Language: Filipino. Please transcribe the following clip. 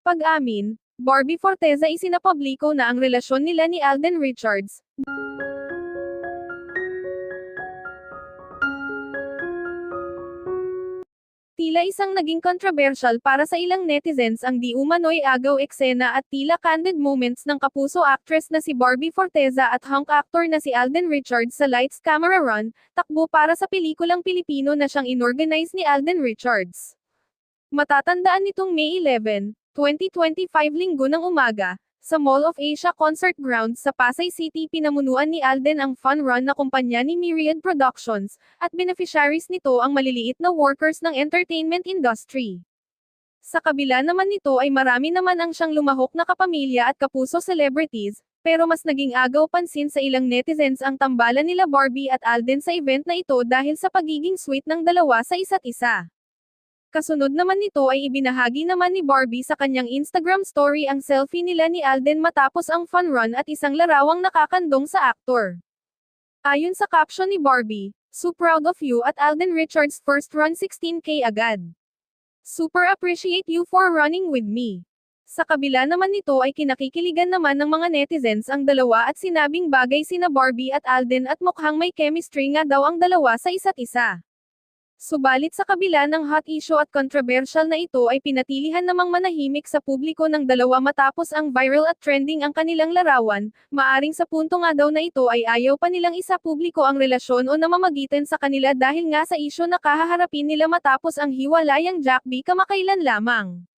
Pag-amin, Barbie Forteza isinapubliko na ang relasyon nila ni Alden Richards. Tila isang naging controversial para sa ilang netizens ang di umano'y agaw eksena at tila candid moments ng kapuso actress na si Barbie Forteza at hunk actor na si Alden Richards sa Lights Camera Run, takbo para sa pelikulang Pilipino na siyang inorganize ni Alden Richards. Matatandaan nitong May 11, 2025 linggo ng umaga, sa Mall of Asia Concert Grounds sa Pasay City pinamunuan ni Alden ang fun run na kumpanya ni Myriad Productions, at beneficiaries nito ang maliliit na workers ng entertainment industry. Sa kabila naman nito ay marami naman ang siyang lumahok na kapamilya at kapuso celebrities, pero mas naging agaw pansin sa ilang netizens ang tambalan nila Barbie at Alden sa event na ito dahil sa pagiging sweet ng dalawa sa isa't isa. Kasunod naman nito ay ibinahagi naman ni Barbie sa kanyang Instagram story ang selfie nila ni Alden matapos ang fun run at isang larawang nakakandong sa aktor. Ayon sa caption ni Barbie, "So proud of you at Alden Richards' first run 16K agad. Super appreciate you for running with me." Sa kabila naman nito ay kinakikiligan naman ng mga netizens ang dalawa at sinabing bagay sina Barbie at Alden at mukhang may chemistry nga daw ang dalawa sa isa't isa. Subalit sa kabila ng hot issue at controversial na ito ay pinatilihan namang manahimik sa publiko ng dalawa matapos ang viral at trending ang kanilang larawan, maaring sa punto nga daw na ito ay ayaw pa nilang isa-publiko ang relasyon o namamagitan sa kanila dahil nga sa issue na kahaharapin nila matapos ang hiwalayang Jack B kamakailan lamang.